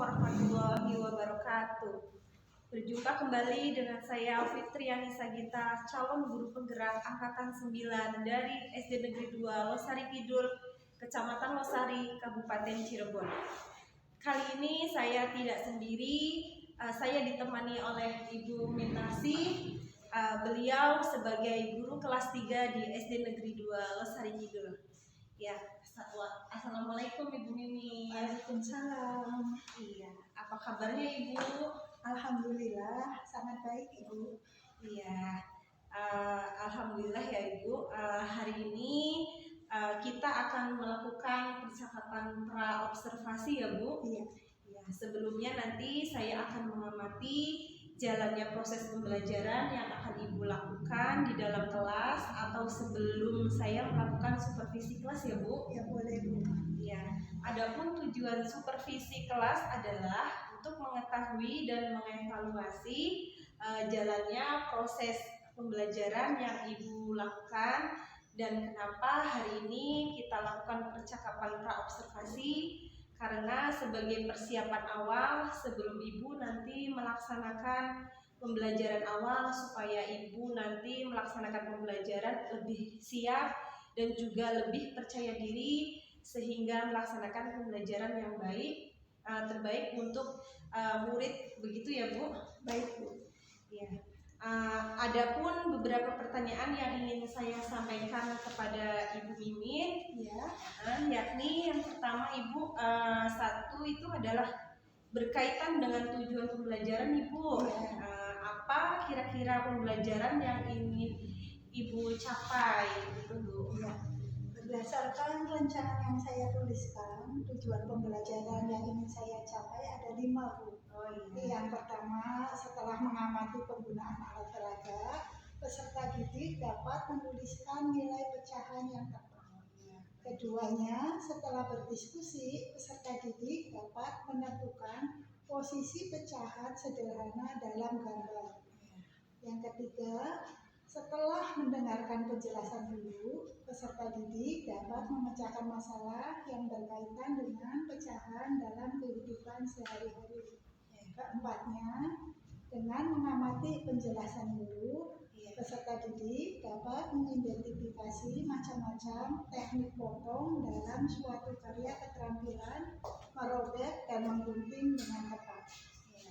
warahmatullahi wabarakatuh. Berjumpa kembali dengan saya Fitriani Sagita, calon guru penggerak angkatan 9 dari SD Negeri 2 Losari Kidul, Kecamatan Losari, Kabupaten Cirebon. Kali ini saya tidak sendiri, saya ditemani oleh Ibu Mintasi. Beliau sebagai guru kelas 3 di SD Negeri 2 Losari Kidul. Ya, assalamualaikum Ibu Mimi. Waalaikumsalam. Iya, apa kabarnya Ibu? Alhamdulillah, sangat baik Ibu. Iya, alhamdulillah ya Ibu. Hari ini kita akan melakukan percakapan pra-observasi ya Bu. Iya. Ya, sebelumnya nanti saya akan mengamati jalannya proses pembelajaran yang akan Ibu lakukan di dalam kelas atau sebelum saya melakukan supervisi kelas ya Bu. Ya boleh Bu. Ya, adapun tujuan supervisi kelas adalah untuk mengetahui dan mengevaluasi jalannya proses pembelajaran yang Ibu lakukan dan kenapa hari ini kita lakukan percakapan pra-observasi. Karena sebagai persiapan awal sebelum Ibu nanti melaksanakan pembelajaran awal supaya Ibu nanti melaksanakan pembelajaran lebih siap dan juga lebih percaya diri sehingga melaksanakan pembelajaran yang baik, terbaik untuk murid, begitu ya Bu? Baik Bu. Ya. Adapun beberapa pertanyaan yang ingin saya sampaikan kepada Ibu Mimin, Ya. yakni yang pertama Ibu, satu itu adalah berkaitan dengan tujuan pembelajaran Ibu. Ya. Apa kira-kira pembelajaran yang ingin Ibu capai gitu Bu? Ya. Berdasarkan rencana yang saya tuliskan, tujuan pembelajaran yang ingin saya capai ada 5 Bu. Oh, iya. Yang pertama, setelah mengamati penggunaan alat peraga, peserta didik dapat menuliskan nilai pecahan yang tepat. Keduanya, setelah berdiskusi, peserta didik dapat menentukan posisi pecahan sederhana dalam gambar. Yang ketiga, setelah mendengarkan penjelasan dulu, peserta didik dapat memecahkan masalah yang berkaitan dengan pecahan dalam kehidupan sehari-hari. Keempatnya, dengan mengamati penjelasan dulu, peserta didik dapat mengidentifikasi macam-macam teknik potong dalam suatu karya keterampilan merobek dan menggunting dengan tepat.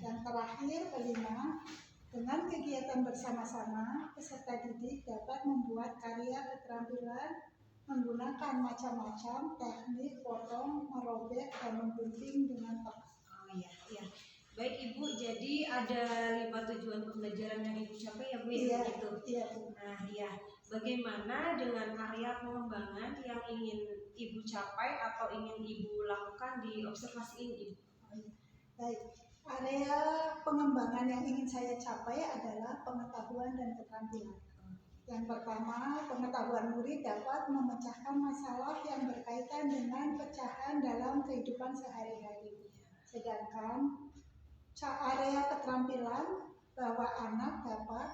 Dan terakhir, kelima, dengan kegiatan bersama-sama, peserta didik dapat membuat karya keterampilan menggunakan macam-macam teknik potong, merobek, dan menggunting dengan tepat. Oh iya, iya. Baik Ibu, jadi ada 5 tujuan pembelajaran yang Ibu capai ya Bu? Iya, gitu. Iya Bu. Nah ya, bagaimana dengan area pengembangan yang ingin Ibu capai atau ingin Ibu lakukan di observasi ini Ibu? Baik, area pengembangan yang ingin saya capai adalah pengetahuan dan keterampilan. Yang pertama, pengetahuan murid dapat memecahkan masalah yang berkaitan dengan pecahan dalam kehidupan sehari-hari. Sedangkan area keterampilan bahwa anak dapat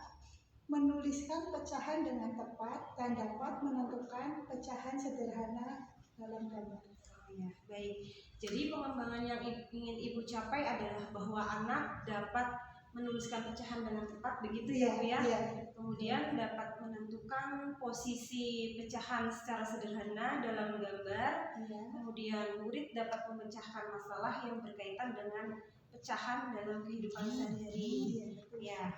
menuliskan pecahan dengan tepat dan dapat menentukan pecahan sederhana dalam gambar. Ya, baik. Jadi pengembangan yang ingin Ibu capai adalah bahwa anak dapat menuliskan pecahan dengan tepat, begitu ya Bu ya? Iya. Kemudian dapat menentukan posisi pecahan secara sederhana dalam gambar. Iya. Kemudian murid dapat memecahkan masalah yang berkaitan dengan pecahan dalam kehidupan sehari-hari. Ya.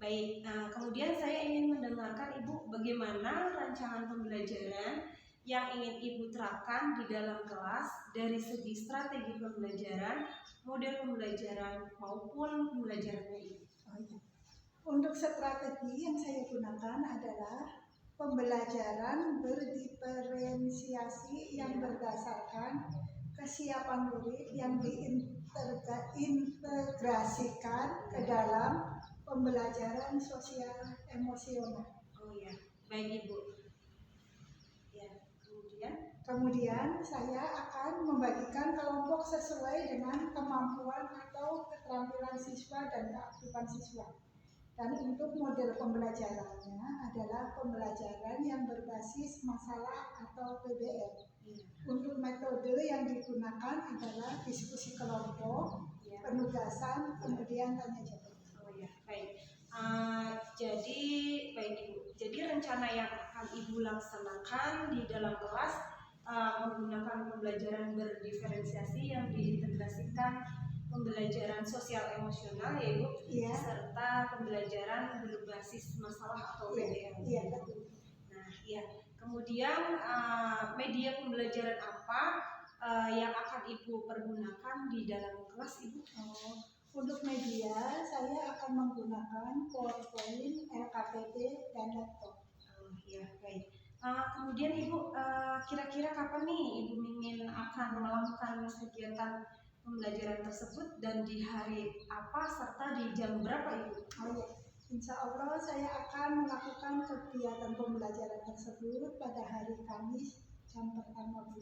Baik, kemudian saya ingin mendengarkan Ibu bagaimana rancangan pembelajaran yang ingin Ibu terapkan di dalam kelas dari segi strategi pembelajaran, model pembelajaran maupun pembelajarannya Ibu. Untuk strategi yang saya gunakan adalah pembelajaran berdiferensiasi yang berdasarkan kesiapan murid yang diintegrasikan ke dalam pembelajaran sosial emosional. Oh ya, baik Ibu. Ya, kemudian saya akan membagikan kelompok sesuai dengan kemampuan atau keterampilan siswa dan keaktifan siswa. Dan untuk model pembelajarannya adalah pembelajaran yang berbasis masalah atau PBL. Untuk metode yang digunakan adalah diskusi kelompok, penugasan, kemudian tanya jawab. Oh ya, baik. Jadi baik Ibu. Jadi rencana yang akan Ibu laksanakan di dalam kelas menggunakan pembelajaran berdiferensiasi yang diintegrasikan pembelajaran sosial emosional ya Ibu, Iya. serta pembelajaran berbasis masalah atau PDM. Iya, betul. Nah, ya. Kemudian media pembelajaran apa yang akan Ibu pergunakan di dalam kelas Ibu? Untuk media, saya akan menggunakan PowerPoint, LKPD, dan laptop. Ya, baik. Kemudian Ibu, kira-kira kapan nih Ibu Mimin akan melakukan kegiatan pembelajaran tersebut dan di hari apa serta di jam berapa Ibu? Ya. Insya Allah saya akan melakukan kegiatan pembelajaran tersebut pada hari Kamis jam pertama Bu.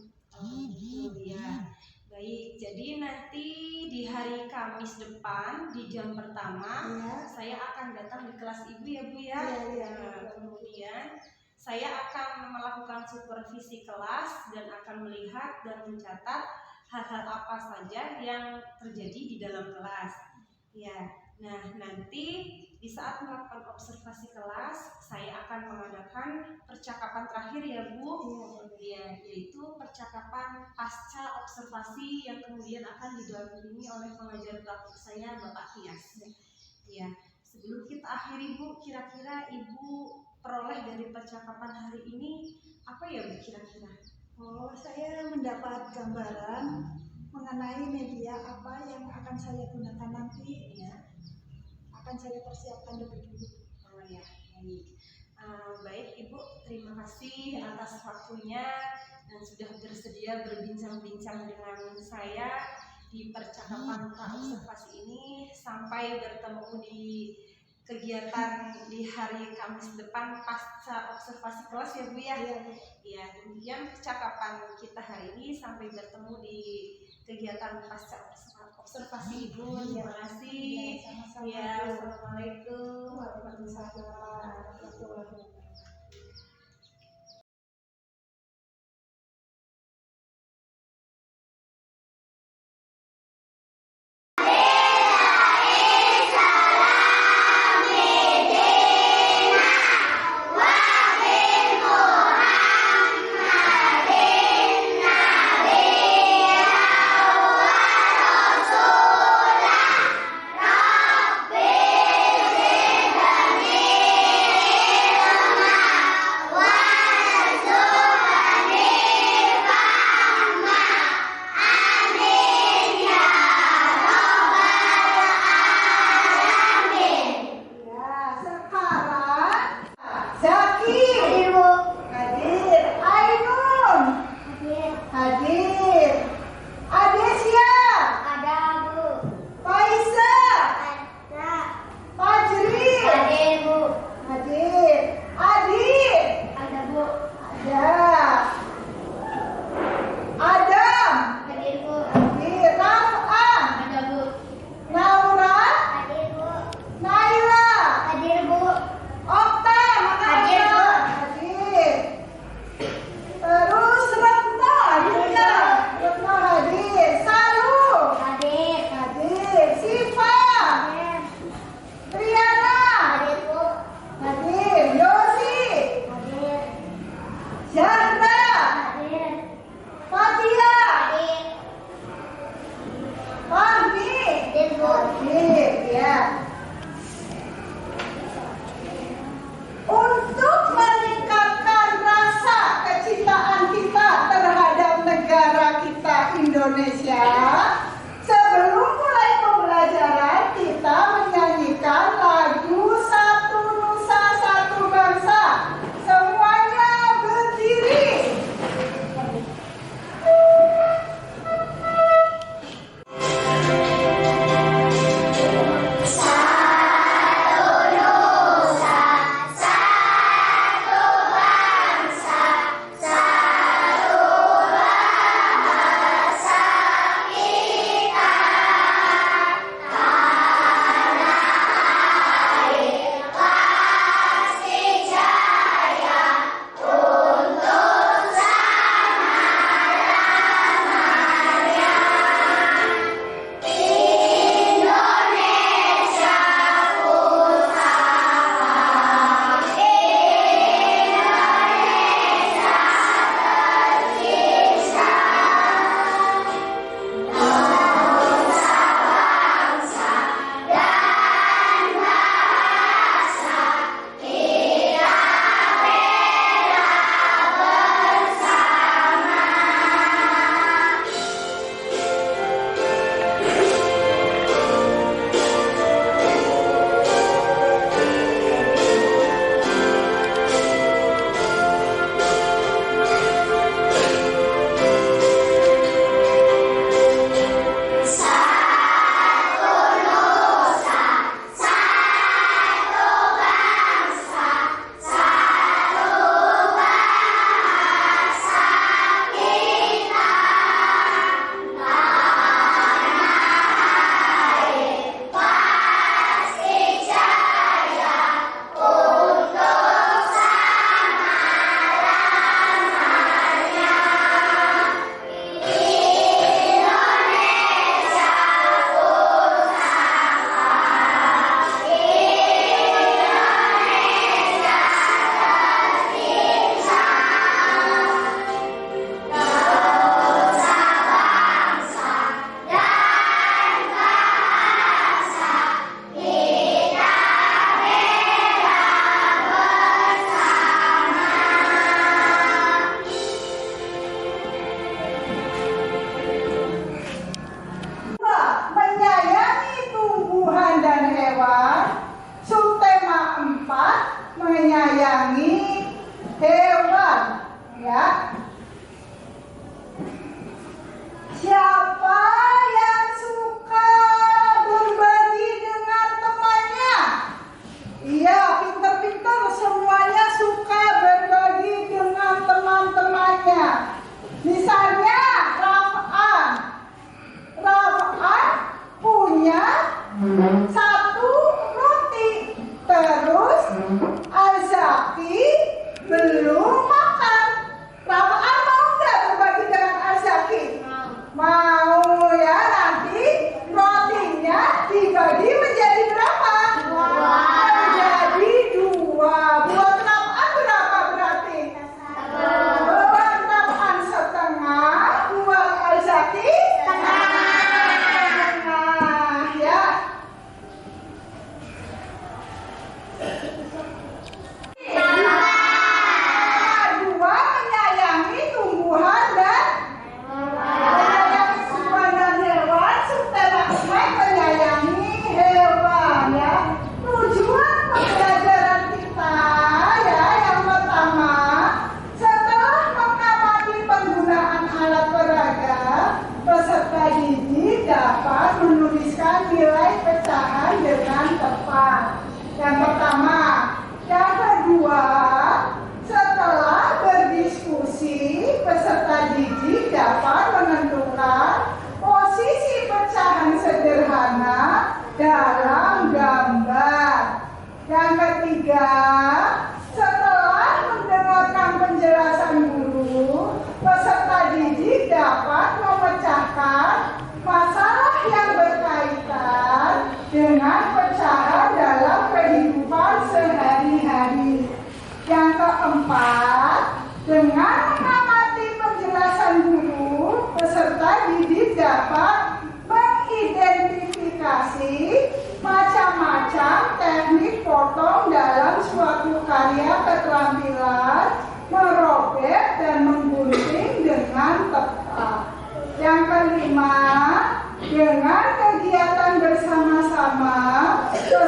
Ya. Baik, jadi nanti di hari Kamis depan di jam pertama saya akan datang di kelas Ibu ya Bu ya. Kemudian saya akan melakukan supervisi kelas dan akan melihat dan mencatat hal-hal apa saja yang terjadi di dalam kelas. Ya, nah nanti di saat melakukan observasi kelas saya akan mengadakan percakapan terakhir ya Bu. Ya, yaitu percakapan pasca observasi yang kemudian akan didampingi oleh pengajar praktik saya Bapak Tias. Ya, sebelum kita akhiri Bu, kira-kira Ibu peroleh dari percakapan hari ini apa ya Bu kira-kira? Saya mendapat gambaran mengenai media apa yang akan saya gunakan nanti ya. Akan saya persiapkan lebih dulu. Oh ya, baik. Baik Ibu, terima kasih atas waktunya dan sudah bersedia berbincang-bincang dengan saya di percakapan observasi ini. Sampai bertemu di kegiatan di hari Kamis depan pasca observasi kelas ya Bu ya. Ya, demikian percakapan kita hari ini. Sampai bertemu di kegiatan pasca observasi Ibu. Terima kasih. Ya, assalamualaikum warahmatullahi wabarakatuh.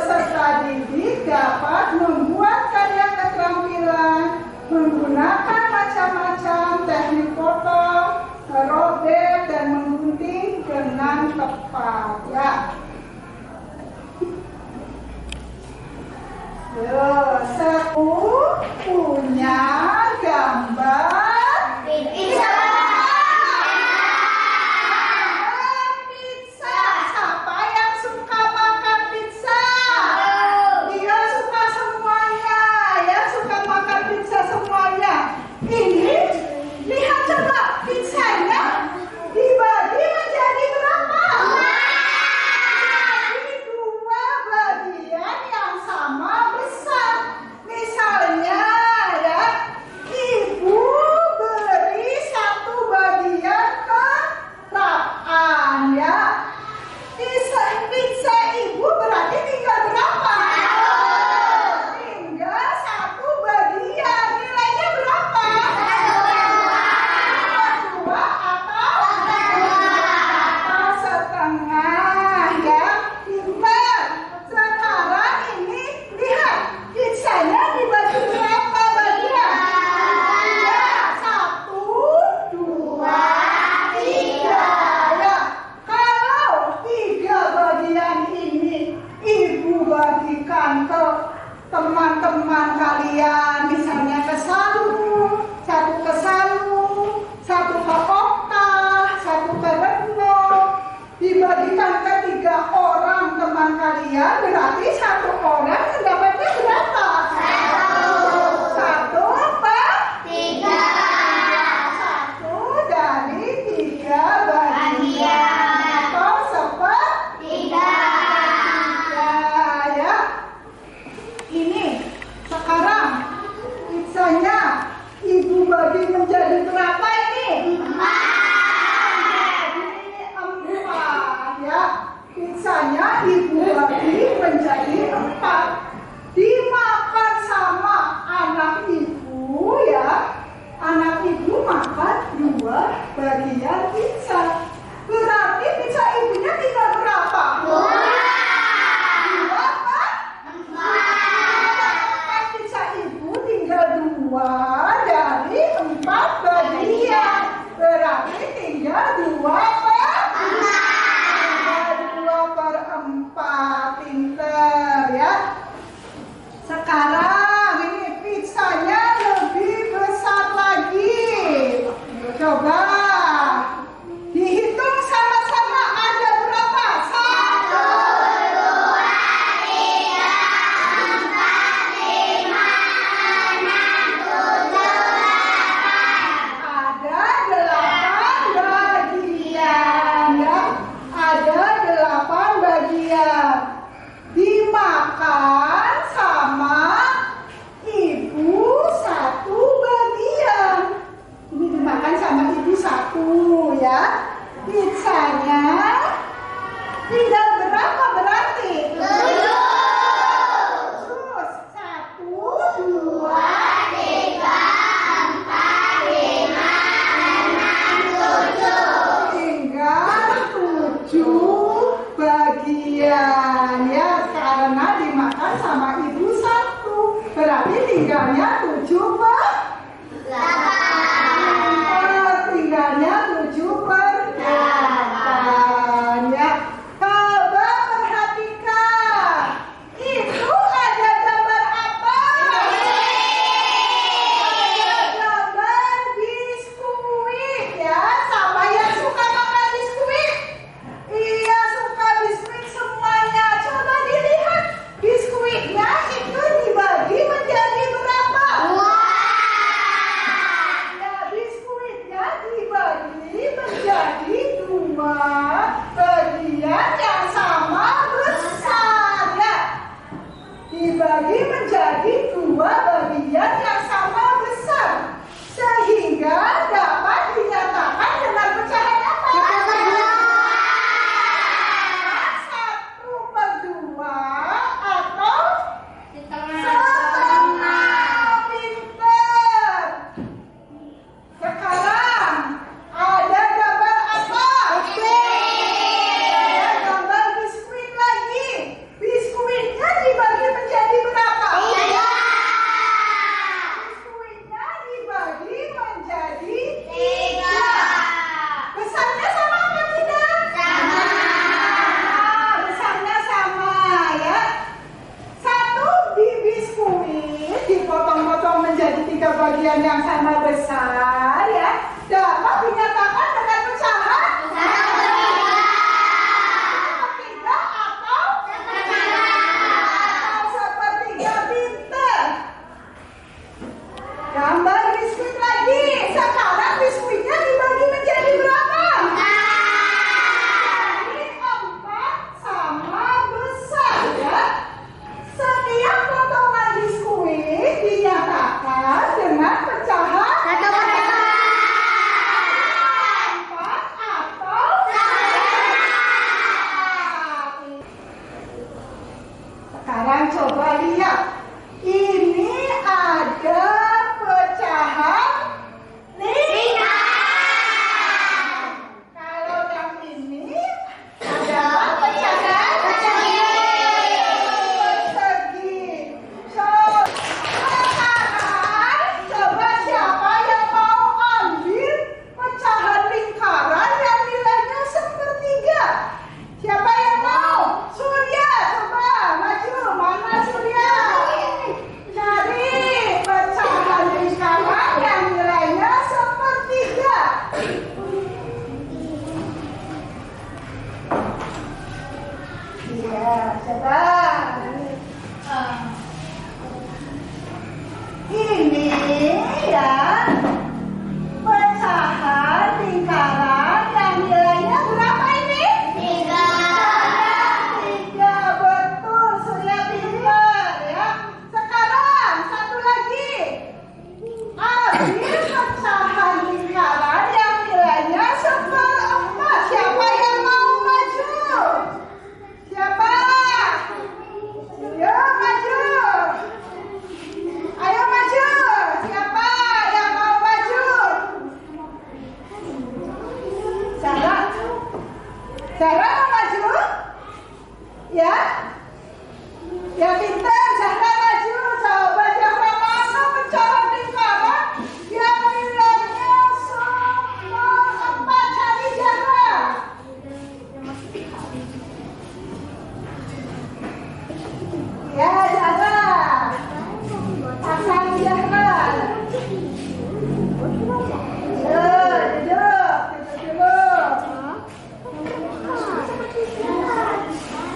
peserta didik dapat membuat karya keterampilan menggunakan macam-macam teknik potong, merobek, dan menggunting dengan tepat. Ya. Aku punya gambar pizza. Pizza. Siapa yang suka makan pizza? Dia suka semuanya. Ya, suka makan pizza semuanya. Ini, lihat coba pizzanya dibagi menjadi berapa? Ini dua bagian yang sama besar. Misalnya ya, ibu beri satu bagian ke Rapan ya. Pizza ibu berarti tinggal berapa? Tinggal satu bagian. Nilainya berapa? Dua atau setengah ya. Pintar. Sekarang ini lihat pizzanya dibagi berapa bagian? Ya, satu, dua, tiga. Ya, kalau tiga bagian ini ibu bagikan ke teman-teman kalian, misalnya ke Salu, satu ke Salu, satu ke Okta, satu ke Retno, dibagikan ke 3 orang teman kalian, berarti satu orang mendapatnya berapa? Satu per tiga. Satu dari 3 bagian atau sepertiga. Ya. Ini sekarang pizzanya ibu bagi menjadi berapa ini? 4 ya. Pizzanya ibu bagi menjadi 4. Dimakan sama anak ibu ya. Anak ibu makan 2 bagian pizza. Berarti pizza ibunya tinggal berapa? 2 apa? 4. Pizza ibu tinggal 2 dari 4 bagian. Berarti tinggal 2 per 4. Pinter ya. Sekarang ini pizzanya lebih besar lagi. Coba dihitung sama-sama, ada berapa? 1, 2, 3, 4, 5, 6, 7, 8. Ada 8 bagian ya. Ada 8 bagian. Dimakan sama ibu 1 bagian. Ini dimakan sama ibu 1 ya. Pizzanya tinggal berapa berarti? 7. Terus 1, 2, 3, 4, 5, 6, 7. Tinggal 7 bagian ya, karena dimakan sama ibu 1. Berarti tinggalnya 7 per 8. Tinggalnya 7 per 8 ya. Coba perhatikan. Itu ada gambar apa? Ada gambar biskuit ya. Siapa yang suka makan biskuit? Iya, suka biskuit semuanya. Coba dilihat biskuitnya itu dibagi menjadi berapa? Ya, biskuitnya dibagi menjadi 2 bagian yang sama besar ya. Dibagi menjadi 2 bagian yang sama besar, sehingga dapat dinyatakan dengan pecahan apa? 1/2 atau setengah. Pinter. Sekarang ada gambar apa? Ada gambar biskuit lagi. Biskuitnya Zahra mau maju? Ya? Ya pintar, Zahra maju. Coba Zahra mana mencolok di kanan yang nilainya semua 4. Cari Zahra. Ya Zahra. Pasang Zahra. Duduk dulu.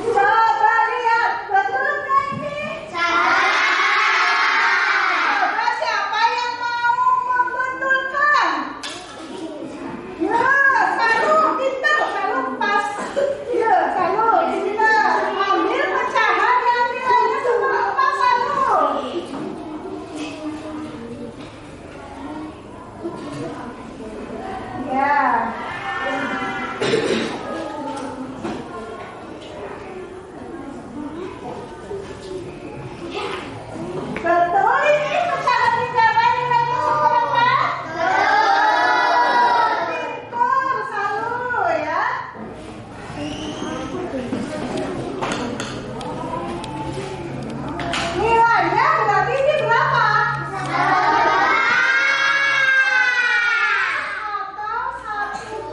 Coba lihat, betul nggak ini? Coba siapa yang mau membetulkan? Ya, Salu, pintar, Salu pas. Ya, Salu, pintar. Ambil pecahan yang nilainya cuma 4, Salu. Ya. Betul ini pecahan di kanan nilainya seberapa? Pintar, Salu ya. Nilainya berarti ini berapa? Atau 1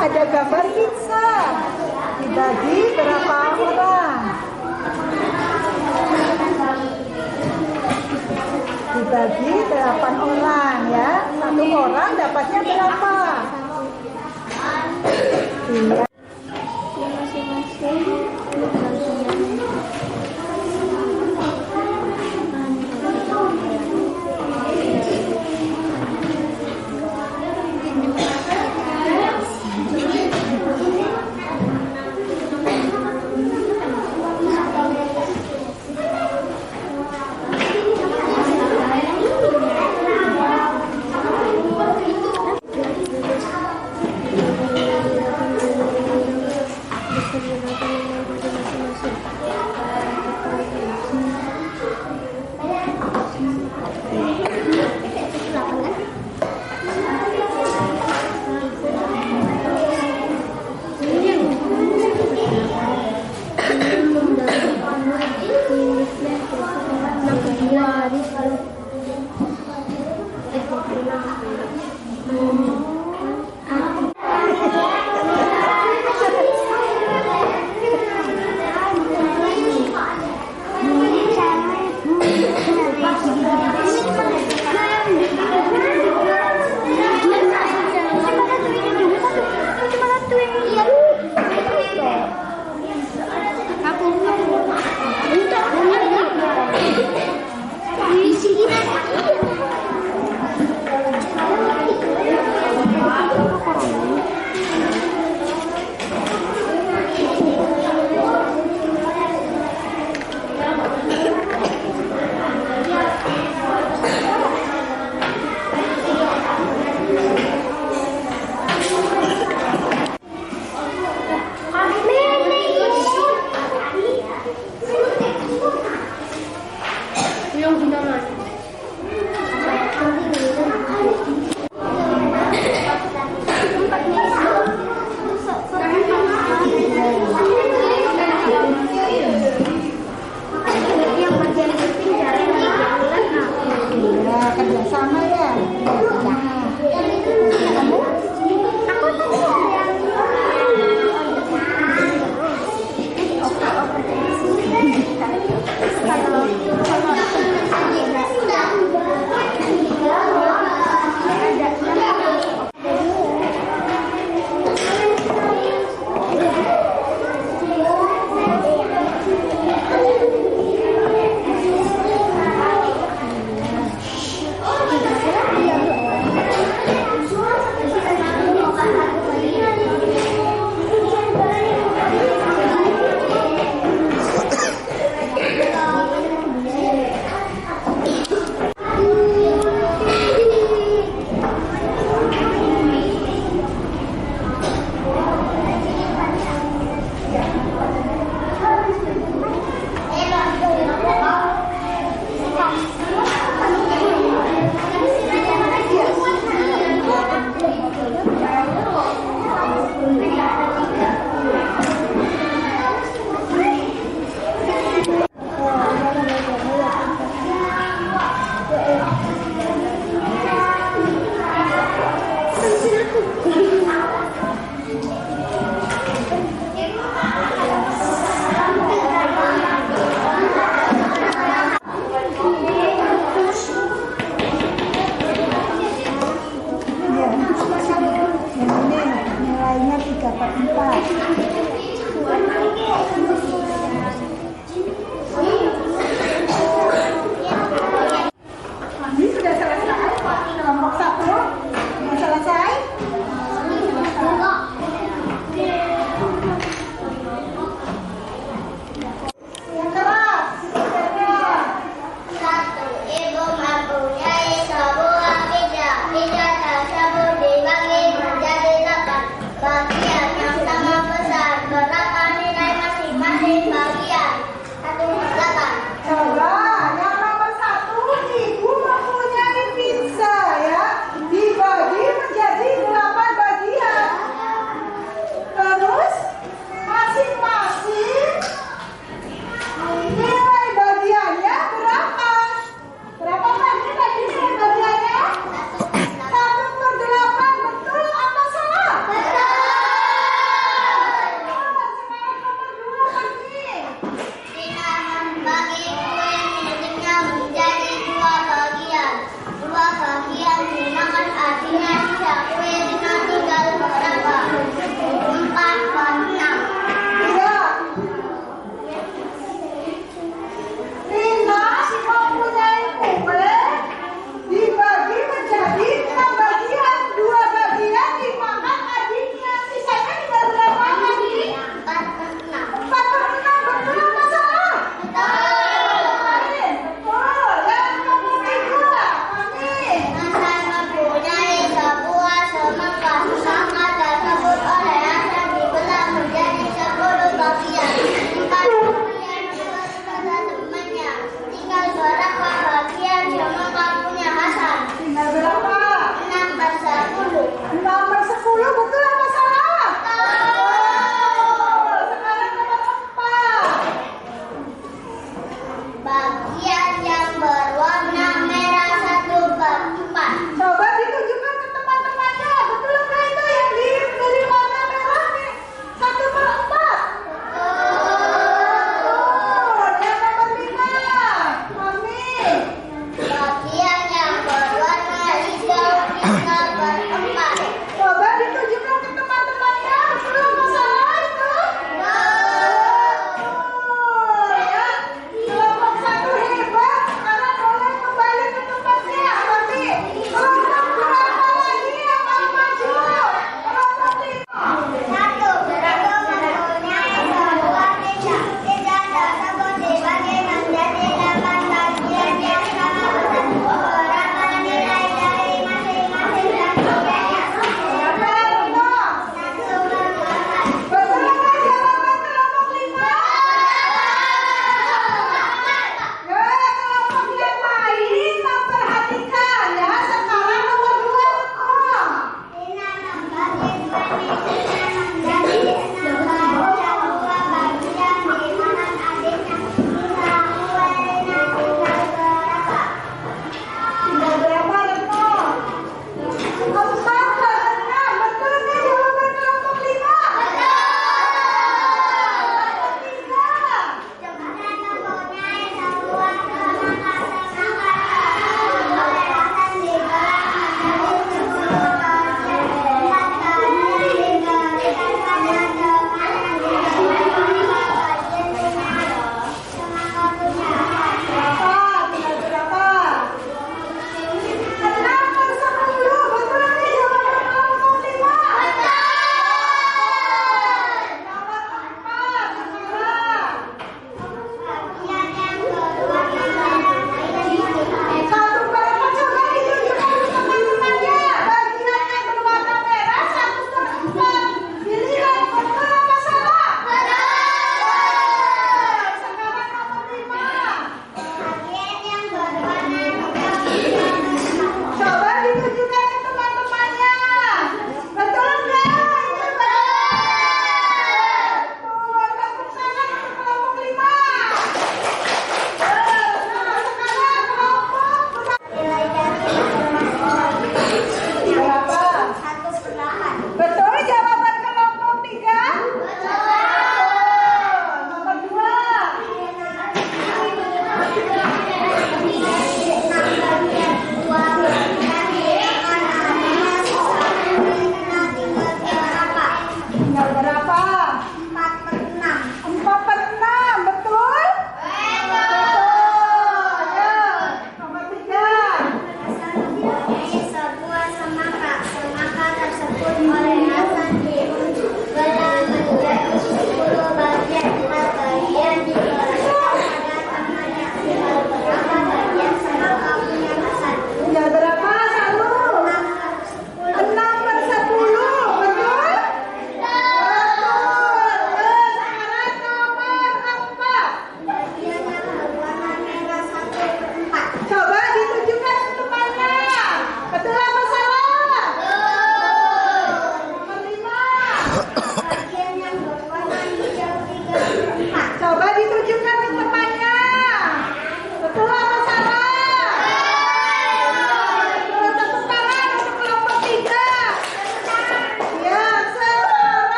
ada gambar pizza. Dibagi berapa orang? Dibagi 8 orang ya. Satu orang dapatnya berapa? Iya. Kerjasama ya. Bagian yang sama besar.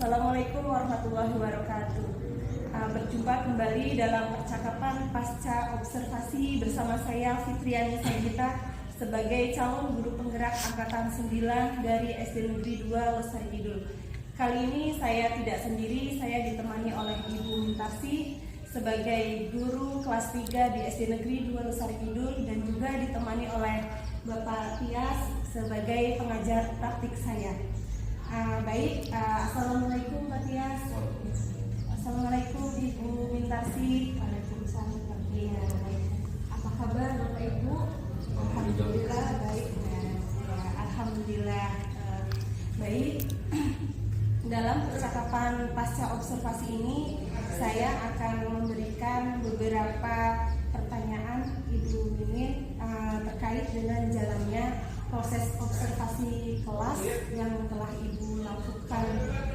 Assalamualaikum warahmatullahi wabarakatuh. Berjumpa kembali dalam percakapan pasca observasi bersama saya Fitriani Saidita sebagai calon guru penggerak angkatan 9 dari SD Negeri 2 Losari Kidul. Kali ini saya tidak sendiri, saya ditemani oleh Ibu Mintarsi sebagai guru kelas 3 di SD Negeri 2 Losari Kidul dan juga ditemani oleh Bapak Tias sebagai pengajar praktik saya. Assalamualaikum Pak Tias. Assalamualaikum Ibu Mintarsi. Waalaikumsalam. Ya, apa kabar Bapak Ibu? Alhamdulillah baik. Alhamdulillah baik. Dalam percakapan pasca observasi ini, saya akan memberikan beberapa pertanyaan Ibu Mimin terkait dengan jalannya proses observasi kelas yang telah Ibu lakukan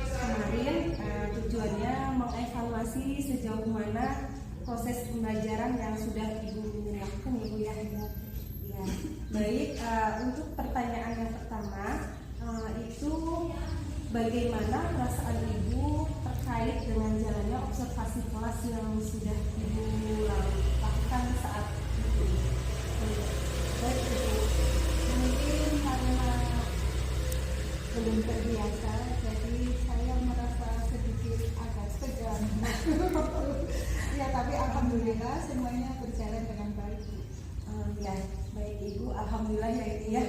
kemarin. Tujuannya mengevaluasi sejauh mana proses pembelajaran yang sudah Ibu Mimin lakukan, Ibu ya. Ya. Baik, untuk pertanyaan yang pertama itu bagaimana perasaan Ibu terkait dengan jalannya observasi kelas yang sudah Ibu lakukan saat itu? Baik Ibu, mungkin karena belum terbiasa, jadi saya merasa sedikit agak segan. Ya, tapi alhamdulillah semuanya berjalan dengan baik. Ya, baik Ibu, alhamdulillah ya ini ya,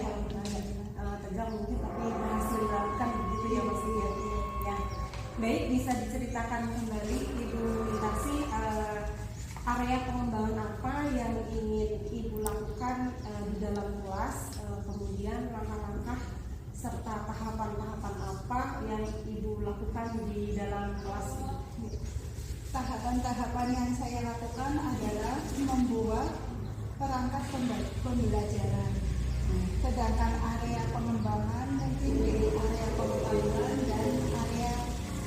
tegang mungkin tapi berhasil dilakukan begitu ya Mas ya. Ya. Baik, bisa diceritakan kembali Ibu Mintarsi area pengembangan apa yang ingin Ibu lakukan di dalam kelas, kemudian langkah-langkah serta tahapan-tahapan apa yang Ibu lakukan di dalam kelas. Tahapan-tahapan yang saya lakukan adalah membuat perangkat pembelajaran. Sedangkan area pengembangan mungkin di area pengetahuan dan area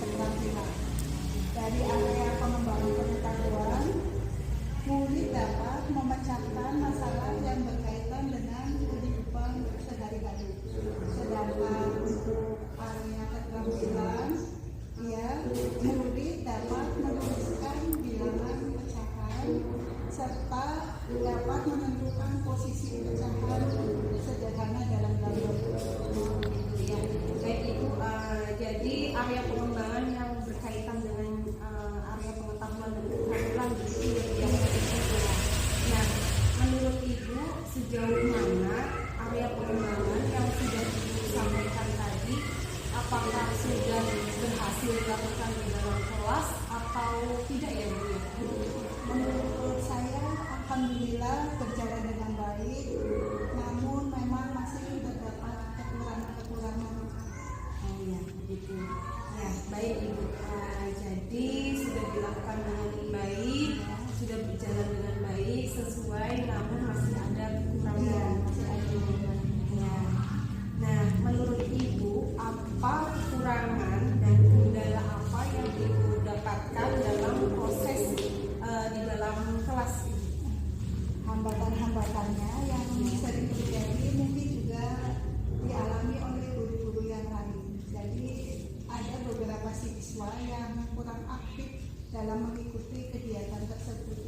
keterampilan. Dari area pengembangan pengetahuan, murid dapat memecahkan masalah yang berkaitan dengan kehidupan sehari-hari. Sedangkan untuk area keterampilan, ya, murid dapat menuliskan bilangan pecahan serta dapat menentukan posisi pecahan sederhana dalam gambar. Ya, baik Ibu, jadi area pengembangan yang berkaitan dengan area pengetahuan dan keterampilan begitu ya. Nah, menurut Ibu sejauh mana area pengembangan yang sudah Ibu sampaikan tadi, apakah sudah berhasil dilakukan di dalam kelas atau tidak ya Bu? Menurut saya alhamdulillah berjalan dengan baik, namun memang masih terdapat kekurangan-kekurangan. Oh ya, begitu. Ya, baik Ibu. Jadi sudah dilakukan dengan baik, sudah berjalan dengan baik sesuai, namun masih ada kekurangan. Masih ada kekurangan. Ya. Nah, menurut Ibu apa kekurangan dan kendala apa yang Ibu dapatkan dalam proses di dalam kelas ini? Hambatan-hambatannya yang sering terjadi mungkin juga dialami oleh guru-guru yang lain. Jadi ada beberapa siswa yang kurang aktif dalam mengikuti kegiatan tersebut.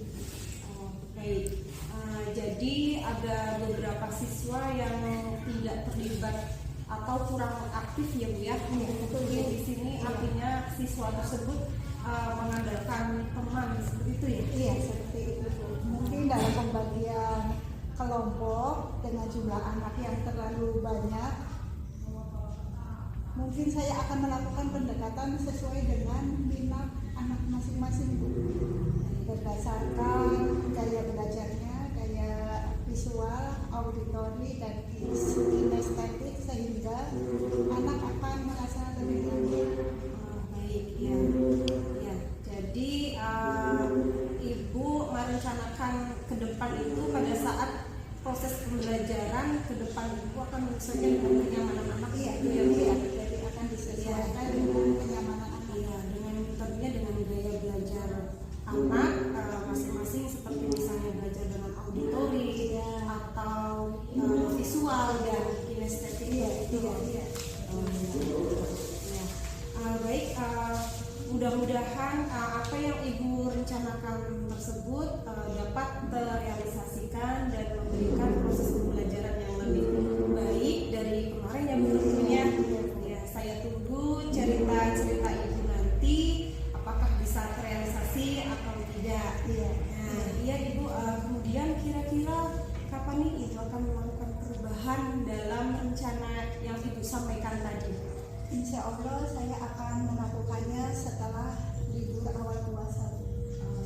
Oh, baik. Jadi ada beberapa siswa yang tidak terlibat atau kurang aktif ya Bu ya. Betul. Di sini artinya siswa tersebut mengandalkan teman seperti itu ya. Iya, seperti itu. Mungkin dalam pembagian kelompok dengan jumlah anak yang terlalu banyak, mungkin saya akan melakukan pendekatan sesuai dengan minat anak masing-masing berdasarkan gaya belajarnya, gaya visual, auditori, dan kinestetik, sehingga anak akan merasa lebih nyaman. Baik ya. Ya, jadi Ibu merencanakan ke depan itu pada saat proses pembelajaran ke depan Ibu akan menyesuaikan dengan kenyamanan anak. Iya, jadi akan disesuaikan dengan kenyamanan anak. Iya, dengan tentunya dengan gaya belajar anak masing-masing, seperti misalnya belajar dengan auditori atau visual dan kinestetik. Iya. Baik, mudah-mudahan apa yang Ibu rencanakan tersebut dapat terrealisasikan dan memberikan proses pembelajaran yang lebih baik dari kemarin ya Bu tentunya. Ya, saya tunggu cerita-cerita Ibu nanti apakah bisa terrealisasi atau tidak. Nah, iya Ibu, kemudian kira-kira kapan nih Ibu akan melakukan perubahan dalam rencana yang Ibu sampaikan tadi? Insya Allah saya akan melakukannya setelah libur awal puasa.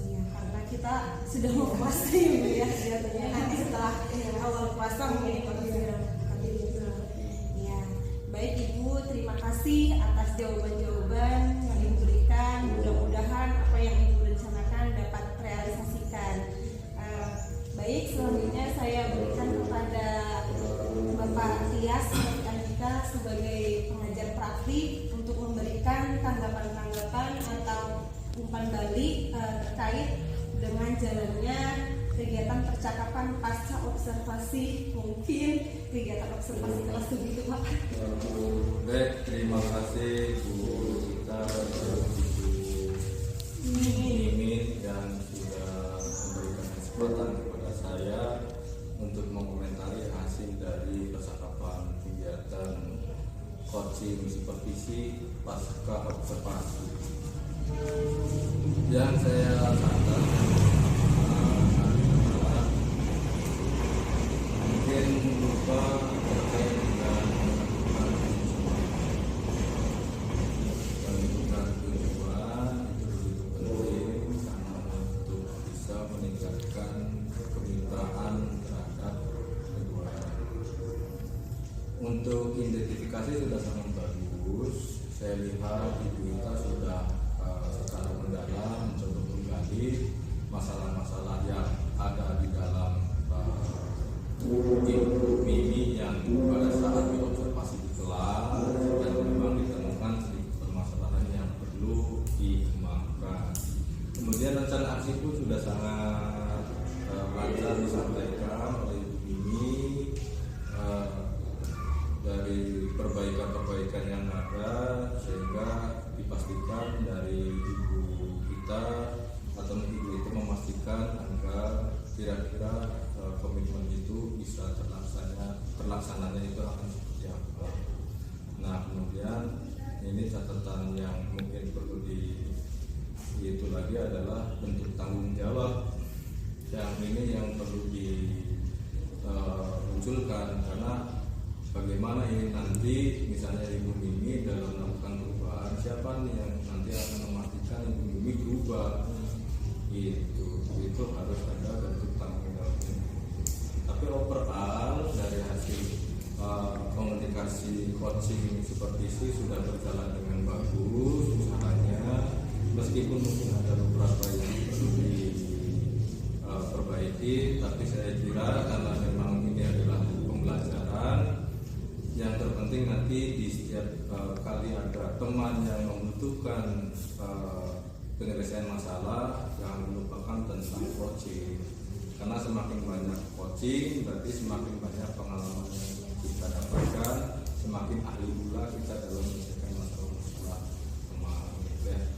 Ya, karena kita sudah mau puasa ya, biasanya nanti setelah awal puasa mungkin kalau sudah melakukan itu. Ya, baik Ibu, terima kasih atas jawaban-jawaban yang Ibu berikan. Mudah-mudahan apa yang Ibu rencanakan dapat terrealisasikan. Baik, selanjutnya saya berikan kepada Bapak Tias Andika sebagai pengajar praktik untuk memberikan tanggapan-tanggapan atau umpan balik terkait dengan jalannya kegiatan percakapan pasca observasi, mungkin kegiatan observasi kelas 7 itu Pak. Baik, terima kasih Bu Rita dan Bu Mimin yang sudah memberikan kesempatan kepada saya untuk mengomentari hasil dari percakapan kegiatan coaching supervisi pasca observasi. Yang saya rasakan adalah mungkin lupa terkait dengan menentukan tujuan itu begitu penting karena untuk bisa meningkatkan kemitraan terhadap kedua. Untuk identifikasi sudah sangat bagus. Saya lihat Ibu Ita sudah secara mendalam mencoba menggali masalah-masalah yang ada di dalam Ibu Mimi yang pada saat diobservasi di kelas dan memang ditemukan sedikit permasalahan yang perlu dikembangkan. Kemudian rencana aksi pun sudah sangat lancar disampaikan oleh Ibu Mimi dari perbaikan-perbaikan yang ada, sehingga dipastikan dari Ibu kita atau Ibu itu memastikan agar kira-kira komitmen itu bisa terlaksananya itu akan seperti apa. Nah, kemudian ini catatan yang mungkin perlu itu lagi adalah bentuk tanggung jawab yang ini yang perlu dimunculkan, karena bagaimana ini nanti misalnya Ibu Mimi dalam melakukan perubahan, siapa nih yang nanti akan memastikan Ibu Mimi berubah. Itu harus ada bentuk tanggung jawab. Tapi overall dari hasil komunikasi coaching supervisi sudah berjalan dengan bagus usahanya, meskipun mungkin ada beberapa yang perlu diperbaiki, tapi saya kira karena memang ini adalah pembelajaran, yang terpenting nanti di setiap kali ada teman yang membutuhkan penyelesaian masalah, jangan melupakan tentang coaching, karena semakin banyak coaching berarti semakin banyak pengalaman yang kita dapatkan, semakin ahli pula kita dalam menyelesaikan masalah teman. Ya.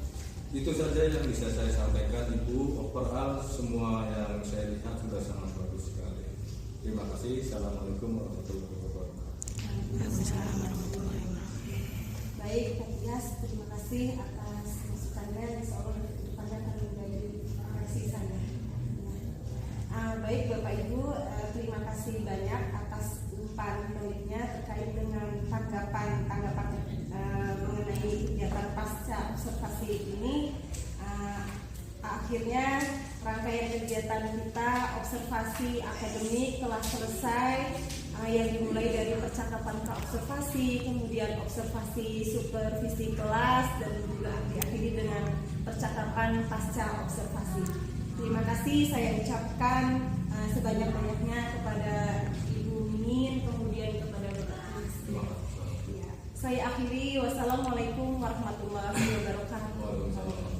Itu saja yang bisa saya sampaikan Ibu. Overall semua yang saya lihat sudah sangat bagus sekali. Terima kasih. Assalamualaikum warahmatullahi wabarakatuh. Baik, Pak Tias, terima kasih atas masukannya. Insya Allah kedepannya akan menjadi refleksi saya. Baik Bapak Ibu, terima kasih banyak atas umpan baliknya terkait dengan tanggapan mengenai kegiatan pasca observasi ini. Akhirnya rangkaian kegiatan kita observasi akademik telah selesai, yang dimulai dari percakapan praobservasi, kemudian observasi supervisi kelas, dan juga diakhiri dengan percakapan pasca observasi. Terima kasih saya ucapkan sebanyak-banyaknya kepada Ibu Mimin, kemudian kepada Bapak Tias. Saya akhiri, wassalamualaikum warahmatullahi wabarakatuh.